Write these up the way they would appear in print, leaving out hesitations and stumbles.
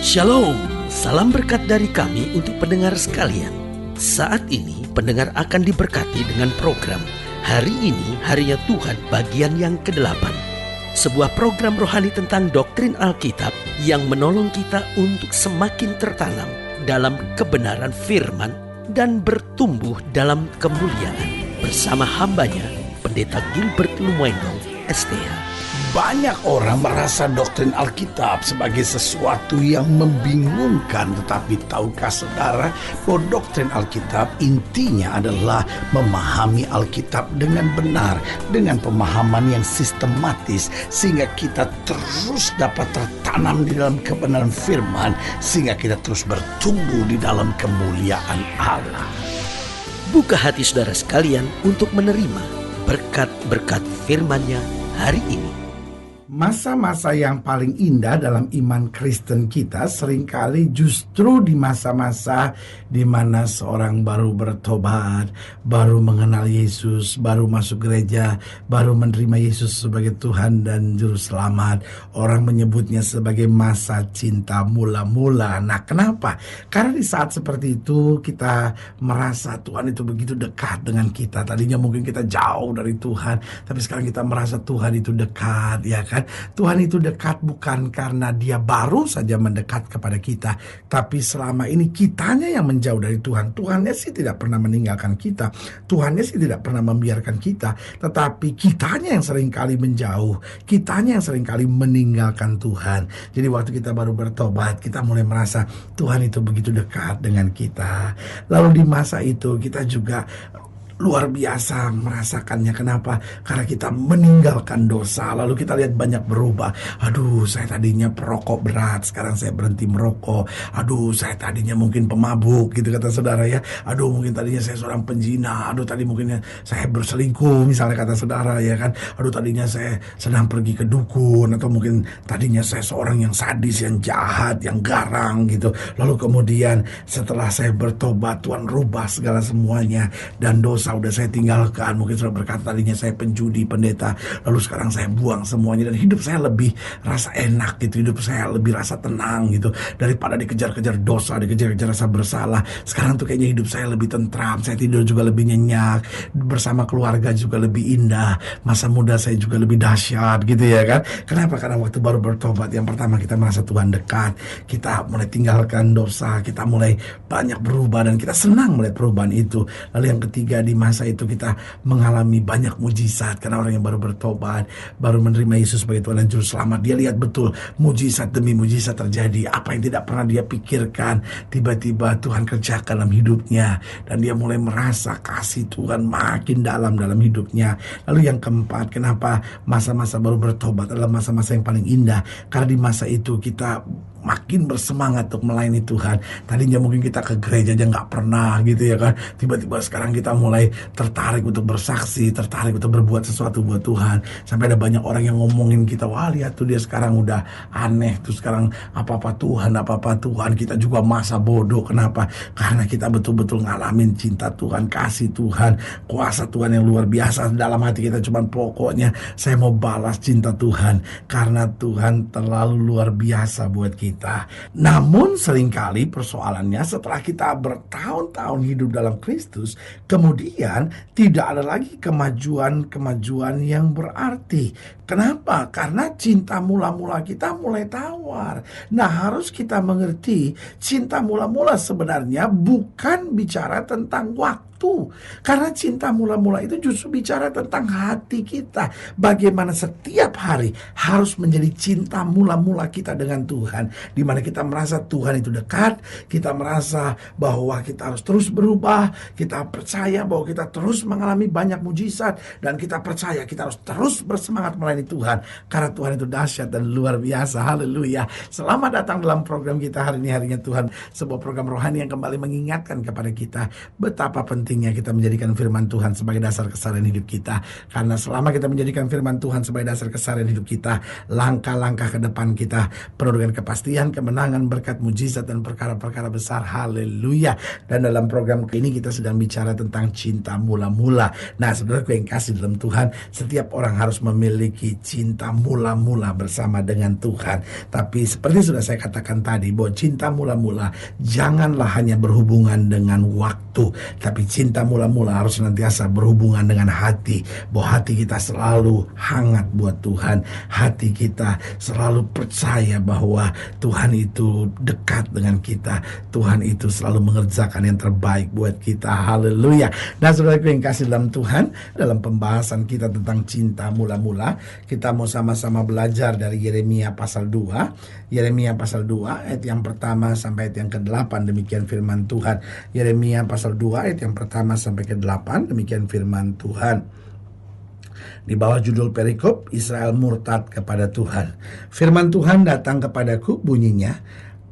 Shalom, salam berkat dari kami untuk pendengar sekalian. Saat ini pendengar akan diberkati dengan program Hari Ini Harinya Tuhan bagian yang ke-8. Sebuah program rohani tentang doktrin Alkitab yang menolong kita untuk semakin tertanam dalam kebenaran firman dan bertumbuh dalam kemuliaan. Bersama hambanya, Pendeta Gilbert Lumendo, STH. Banyak orang merasa doktrin Alkitab sebagai sesuatu yang membingungkan. Tetapi tahukah saudara bahwa doktrin Alkitab intinya adalah memahami Alkitab dengan benar, dengan pemahaman yang sistematis, sehingga kita terus dapat tertanam di dalam kebenaran firman, sehingga kita terus bertumbuh di dalam kemuliaan Allah. Buka hati saudara sekalian untuk menerima berkat-berkat firman-Nya hari ini. Masa-masa yang paling indah dalam iman Kristen kita seringkali justru di masa-masa di mana seorang baru bertobat, baru mengenal Yesus, baru masuk gereja, baru menerima Yesus sebagai Tuhan dan Juru Selamat. Orang menyebutnya sebagai masa cinta mula-mula. Nah, kenapa? Karena di saat seperti itu kita merasa Tuhan itu begitu dekat dengan kita. Tadinya mungkin kita jauh dari Tuhan, tapi sekarang kita merasa Tuhan itu dekat, ya kan? Tuhan itu dekat bukan karena dia baru saja mendekat kepada kita, tapi selama ini kitanya yang menjauh dari Tuhan. Tuhannya sih tidak pernah meninggalkan kita, Tuhannya sih tidak pernah membiarkan kita, tetapi kitanya yang seringkali menjauh, kitanya yang seringkali meninggalkan Tuhan. Jadi waktu kita baru bertobat, kita mulai merasa Tuhan itu begitu dekat dengan kita. Lalu di masa itu kita juga luar biasa merasakannya. Kenapa? Karena kita meninggalkan dosa. Lalu kita lihat banyak berubah. Aduh, saya tadinya perokok berat, sekarang saya berhenti merokok. Aduh, saya tadinya mungkin pemabuk, gitu kata saudara ya. Aduh, mungkin tadinya saya seorang penjina. Aduh, tadi mungkin saya berselingkuh, misalnya kata saudara ya kan. Aduh, tadinya saya sedang pergi ke dukun. Atau mungkin tadinya saya seorang yang sadis, yang jahat, yang garang gitu. Lalu kemudian setelah saya bertobat, Tuhan rubah segala semuanya. Dan dosa udah saya tinggalkan. Mungkin sudah berkata tadinya saya penjudi, pendeta, lalu sekarang saya buang semuanya, dan hidup saya lebih rasa enak gitu, hidup saya lebih rasa tenang gitu, daripada dikejar-kejar dosa, dikejar-kejar rasa bersalah. Sekarang tuh kayaknya hidup saya lebih tentram, saya tidur juga lebih nyenyak, bersama keluarga juga lebih indah, masa muda saya juga lebih dahsyat gitu ya kan. Kenapa? Karena waktu baru bertobat, yang pertama kita merasa Tuhan dekat, kita mulai tinggalkan dosa, kita mulai banyak berubah, dan kita senang melihat perubahan itu. Lalu yang ketiga, di masa itu kita mengalami banyak mujizat, karena orang yang baru bertobat, baru menerima Yesus sebagai Tuhan dan Juru Selamat, dia lihat betul mujizat demi mujizat terjadi. Apa yang tidak pernah dia pikirkan, tiba-tiba Tuhan kerjakan dalam hidupnya, dan dia mulai merasa kasih Tuhan makin dalam hidupnya. Lalu yang keempat, kenapa masa-masa baru bertobat adalah masa-masa yang paling indah? Karena di masa itu kita makin bersemangat untuk melayani Tuhan. Tadinya mungkin kita ke gereja aja nggak pernah gitu ya kan. Tiba-tiba sekarang kita mulai tertarik untuk bersaksi, tertarik untuk berbuat sesuatu buat Tuhan. Sampai ada banyak orang yang ngomongin kita, wah lihat tuh dia sekarang udah aneh tuh, sekarang apa-apa Tuhan. Kita juga masa bodoh. Kenapa? Karena kita betul-betul ngalamin cinta Tuhan, kasih Tuhan, kuasa Tuhan yang luar biasa dalam hati kita. Cuman pokoknya saya mau balas cinta Tuhan, karena Tuhan terlalu luar biasa buat kita. Namun seringkali persoalannya, setelah kita bertahun-tahun hidup dalam Kristus, kemudian tidak ada lagi kemajuan yang berarti. Kenapa? Karena cinta mula-mula kita mulai tawar. Nah, harus kita mengerti, cinta mula-mula sebenarnya bukan bicara tentang waktu. Karena cinta mula-mula itu justru bicara tentang hati kita. Bagaimana setiap hari harus menjadi cinta mula-mula kita dengan Tuhan, di mana kita merasa Tuhan itu dekat, kita merasa bahwa kita harus terus berubah, kita percaya bahwa kita terus mengalami banyak mujizat, dan kita percaya kita harus terus bersemangat melayani Tuhan, karena Tuhan itu dahsyat dan luar biasa. Haleluya. Selamat datang dalam program kita Hari Ini Harinya Tuhan, sebuah program rohani yang kembali mengingatkan kepada kita betapa pentingnya kita menjadikan firman Tuhan sebagai dasar keseharian hidup kita. Karena selama kita menjadikan firman Tuhan sebagai dasar keseharian hidup kita, langkah-langkah ke depan kita penuh dengan kepastian kepastian, kemenangan, berkat, mujizat, dan perkara-perkara besar. Haleluya. Dan dalam program ini kita sedang bicara tentang cinta mula-mula. Nah, saudaraku yang kasih dalam Tuhan, setiap orang harus memiliki cinta mula-mula bersama dengan Tuhan. Tapi seperti sudah saya katakan tadi, bahwa cinta mula-mula janganlah hanya berhubungan dengan waktu, tapi cinta mula-mula harus senantiasa berhubungan dengan hati. Bahwa hati kita selalu hangat buat Tuhan, hati kita selalu percaya bahwa Tuhan itu dekat dengan kita, Tuhan itu selalu mengerjakan yang terbaik buat kita. Haleluya. Nah, saudaraku yang kasih dalam Tuhan, dalam pembahasan kita tentang cinta mula-mula, kita mau sama-sama belajar dari Yeremia pasal 2. Yeremia pasal 2 ayat yang pertama sampai ayat yang ke-8. Demikian firman Tuhan. Yeremia pasal 2 ayat yang pertama sampai ke-8. Demikian firman Tuhan. Di bawah judul perikop, Israel murtad kepada Tuhan. Firman Tuhan datang kepadaku, bunyinya,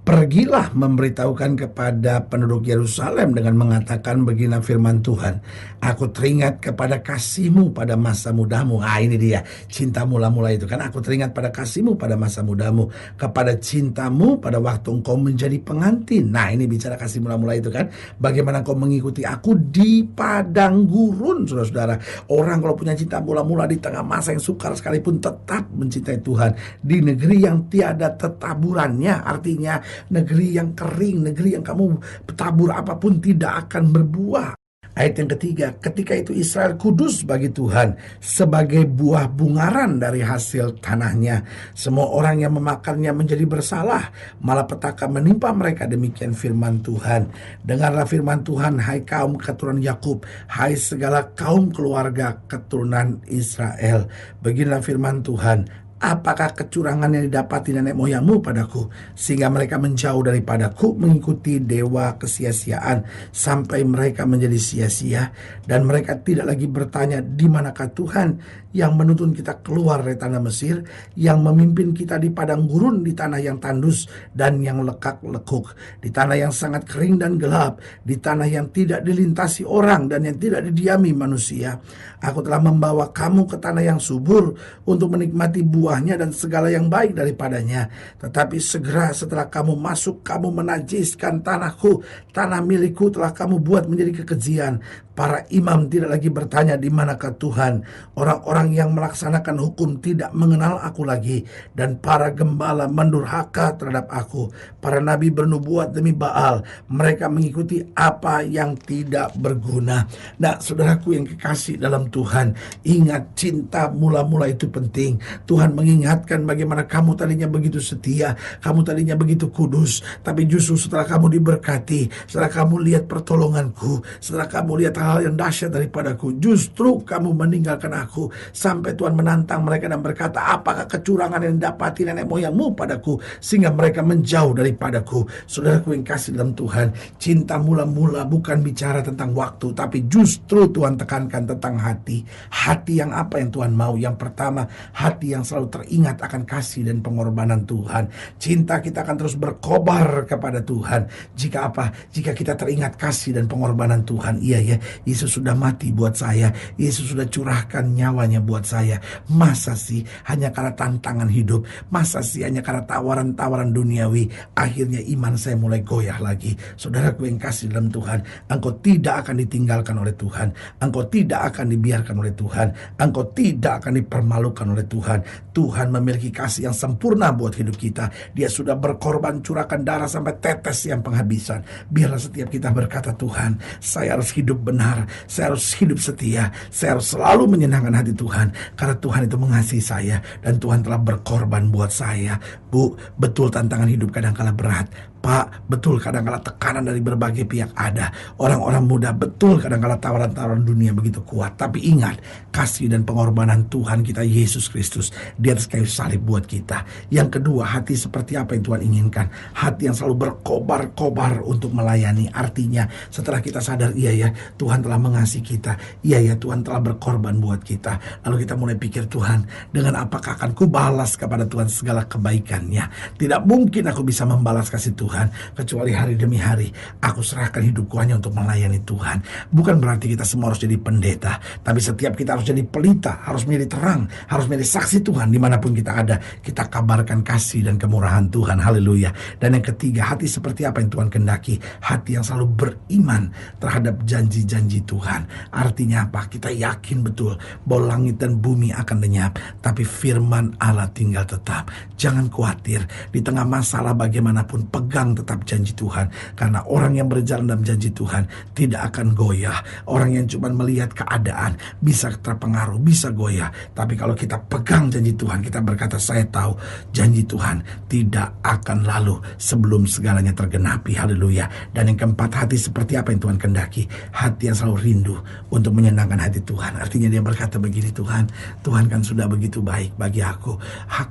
pergilah memberitahukan kepada penduduk Yerusalem dengan mengatakan, begini firman Tuhan, aku teringat kepada kasihmu pada masa mudamu. Ini dia cinta mula-mula itu kan. Aku teringat pada kasihmu pada masa mudamu, kepada cintamu pada waktu engkau menjadi pengantin. Nah, ini bicara kasih mula-mula itu kan. Bagaimana engkau mengikuti aku di padang gurun, saudara-saudara. Orang kalau punya cinta mula-mula di tengah masa yang sukar sekalipun tetap mencintai Tuhan. Di negeri yang tiada tetaburannya, artinya negeri yang kering, negeri yang kamu tabur apapun tidak akan berbuah. Ayat yang ketiga, ketika itu Israel kudus bagi Tuhan, sebagai buah bungaran dari hasil tanahnya. Semua orang yang memakannya menjadi bersalah, malapetaka menimpa mereka. Demikian firman Tuhan. Dengarlah firman Tuhan, hai kaum keturunan Yakub, hai segala kaum keluarga keturunan Israel. Beginilah firman Tuhan, apakah kecurangan yang didapati nenek moyangmu padaku, sehingga mereka menjauh daripadaku, mengikuti dewa kesia-siaan, sampai mereka menjadi sia-sia, dan mereka tidak lagi bertanya, di manakah Tuhan yang menuntun kita keluar dari tanah Mesir, yang memimpin kita di padang gurun, di tanah yang tandus dan yang lekak-lekuk, di tanah yang sangat kering dan gelap, di tanah yang tidak dilintasi orang dan yang tidak didiami manusia. Aku telah membawa kamu ke tanah yang subur untuk menikmati buahnya dan segala yang baik daripadanya. Tetapi segera setelah kamu masuk, kamu menajiskan tanahku, tanah milikku telah kamu buat menjadi kekejian. Para imam tidak lagi bertanya, di manakah Tuhan. Orang-orang yang melaksanakan hukum tidak mengenal aku lagi, dan para gembala mendurhaka terhadap aku. Para nabi bernubuat demi Baal, mereka mengikuti apa yang tidak berguna. Nah, saudaraku yang kekasih dalam Tuhan, ingat cinta mula-mula itu penting. Tuhan mengingatkan bagaimana kamu tadinya begitu setia, kamu tadinya begitu kudus, tapi justru setelah kamu diberkati, setelah kamu lihat pertolonganku, setelah kamu lihat hal yang dahsyat daripadaku, justru kamu meninggalkan aku. Sampai Tuhan menantang mereka dan berkata, apakah kecurangan yang didapati nenek moyangmu padaku, sehingga mereka menjauh daripadaku. Saudaraku yang kasih dalam Tuhan, cinta mula-mula bukan bicara tentang waktu, tapi justru Tuhan tekankan tentang hati. Hati yang apa yang Tuhan mau? Yang pertama, hati yang selalu teringat akan kasih dan pengorbanan Tuhan. Cinta kita akan terus berkobar kepada Tuhan. Jika apa? Jika kita teringat kasih dan pengorbanan Tuhan. Iya ya, Yesus sudah mati buat saya, Yesus sudah curahkan nyawanya buat saya. Masa sih hanya karena tantangan hidup, masa sih hanya karena tawaran-tawaran duniawi, akhirnya iman saya mulai goyah lagi. Saudaraku yang kasih dalam Tuhan, engkau tidak akan ditinggalkan oleh Tuhan, engkau tidak akan dibiarkan oleh Tuhan, engkau tidak akan dipermalukan oleh Tuhan. Tuhan memiliki kasih yang sempurna buat hidup kita. Dia sudah berkorban, curahkan darah sampai tetes yang penghabisan. Biarlah setiap kita berkata, Tuhan, saya harus hidup benar, saya harus hidup setia, saya harus selalu menyenangkan hati Tuhan, karena Tuhan itu mengasihi saya dan Tuhan telah berkorban buat saya. Bu, betul tantangan hidup kadang-kala berat. Pak, betul kadang-kala tekanan dari berbagai pihak ada. Orang-orang muda, betul kadang-kala tawaran-tawaran dunia begitu kuat. Tapi ingat, kasih dan pengorbanan Tuhan kita Yesus Kristus di atas kayu salib buat kita. Yang kedua, hati seperti apa yang Tuhan inginkan. Hati yang selalu berkobar-kobar untuk melayani. Artinya, setelah kita sadar, iya ya, Tuhan telah mengasihi kita. Iya ya, Tuhan telah berkorban buat kita. Lalu kita mulai pikir, Tuhan, dengan apakah akan ku balas kepada Tuhan segala kebaikannya? Tidak mungkin aku bisa membalas kasih Tuhan. Tuhan. Kecuali hari demi hari aku serahkan hidupku hanya untuk melayani Tuhan. Bukan berarti kita semua harus jadi pendeta, tapi setiap kita harus jadi pelita, harus menjadi terang, harus menjadi saksi Tuhan dimanapun kita ada. Kita kabarkan kasih dan kemurahan Tuhan. Haleluya. Dan yang ketiga, hati seperti apa yang Tuhan kehendaki? Hati yang selalu beriman terhadap janji-janji Tuhan. Artinya apa? Kita yakin betul bahwa langit dan bumi akan lenyap, tapi firman Allah tinggal tetap. Jangan khawatir di tengah masalah bagaimanapun, pegang tetap janji Tuhan. Karena orang yang berjalan dalam janji Tuhan tidak akan goyah. Orang yang cuma melihat keadaan bisa terpengaruh, bisa goyah. Tapi kalau kita pegang janji Tuhan, kita berkata, saya tahu janji Tuhan tidak akan lalu sebelum segalanya tergenapi. Haleluya. Dan yang keempat, hati seperti apa yang Tuhan kehendaki? Hati yang selalu rindu untuk menyenangkan hati Tuhan. Artinya dia berkata begini, Tuhan kan sudah begitu baik bagi aku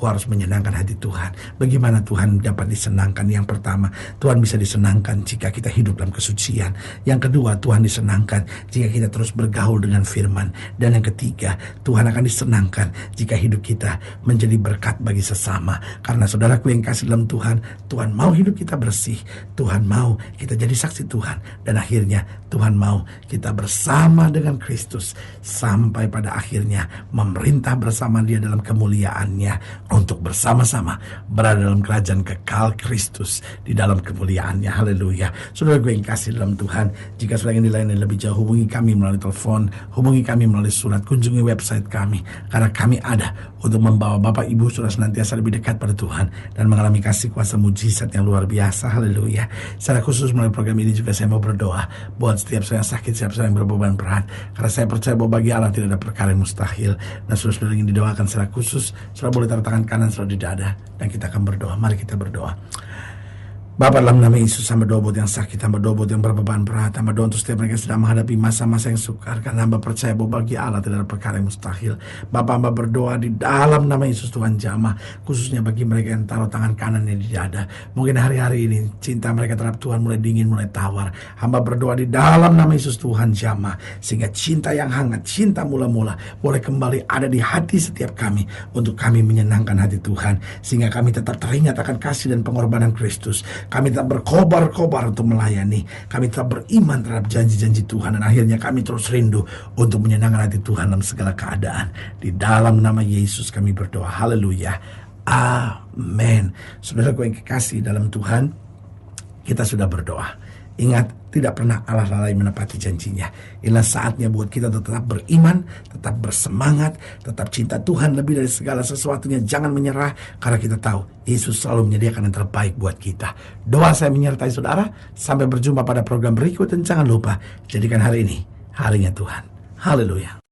harus menyenangkan hati Tuhan. Bagaimana Tuhan dapat disenangkan? Yang pertama, Tuhan bisa disenangkan jika kita hidup dalam kesucian. Yang kedua, Tuhan disenangkan jika kita terus bergaul dengan firman. Dan yang ketiga, Tuhan akan disenangkan jika hidup kita menjadi berkat bagi sesama. Karena saudaraku yang kasih dalam Tuhan, Tuhan mau hidup kita bersih, Tuhan mau kita jadi saksi Tuhan, dan akhirnya Tuhan mau kita bersama dengan Kristus sampai pada akhirnya memerintah bersama Dia dalam kemuliaannya, untuk bersama-sama berada dalam kerajaan kekal Kristus di dalam kemuliaannya. Haleluya. Saudara gue yang kasih dalam Tuhan, jika saudara ingin dilayani lebih jauh, hubungi kami melalui telepon, hubungi kami melalui surat, kunjungi website kami, karena kami ada untuk membawa Bapak Ibu saudara senantiasa lebih dekat pada Tuhan dan mengalami kasih kuasa mujizat yang luar biasa. Haleluya. Secara khusus melalui program ini juga saya mau berdoa buat setiap saya yang sakit, setiap saya yang berbeban berat, karena saya percaya bahwa bagi Allah tidak ada perkara yang mustahil. Dan saudara ingin didoakan secara khusus, saudara boleh taruh tangan kanan saudara di dada dan kita akan berdoa. Mari kita berdoa. Bapa, dalam nama Yesus, hamba doa buat yang sakit, hamba doa buat yang berbeban berat, hamba doa untuk setiap mereka yang sedang menghadapi masa-masa yang sukar, karena hamba percaya bahwa bagi Allah tidak ada perkara yang mustahil. Bapa, hamba berdoa di dalam nama Yesus, Tuhan jamah, khususnya bagi mereka yang taruh tangan kanannya di dada. Mungkin hari-hari ini cinta mereka terhadap Tuhan mulai dingin, mulai tawar. Hamba berdoa di dalam nama Yesus, Tuhan jamah, sehingga cinta yang hangat, cinta mula-mula boleh kembali ada di hati setiap kami, untuk kami menyenangkan hati Tuhan, sehingga kami tetap teringat akan kasih dan pengorbanan Kristus. Kami tetap berkobar-kobar untuk melayani. Kami tetap beriman terhadap janji-janji Tuhan. Dan akhirnya kami terus rindu untuk menyenangkan hati Tuhan dalam segala keadaan. Di dalam nama Yesus kami berdoa. Haleluya. Amin. Saudaraku yang kekasih dalam Tuhan, kita sudah berdoa. Ingat, tidak pernah Allah lalai menepati janjinya. Inilah saatnya buat kita tetap beriman, tetap bersemangat, tetap cinta Tuhan lebih dari segala sesuatunya. Jangan menyerah, karena kita tahu Yesus selalu menyediakan yang terbaik buat kita. Doa saya menyertai saudara. Sampai berjumpa pada program berikut, dan jangan lupa jadikan hari ini harinya Tuhan. Haleluya.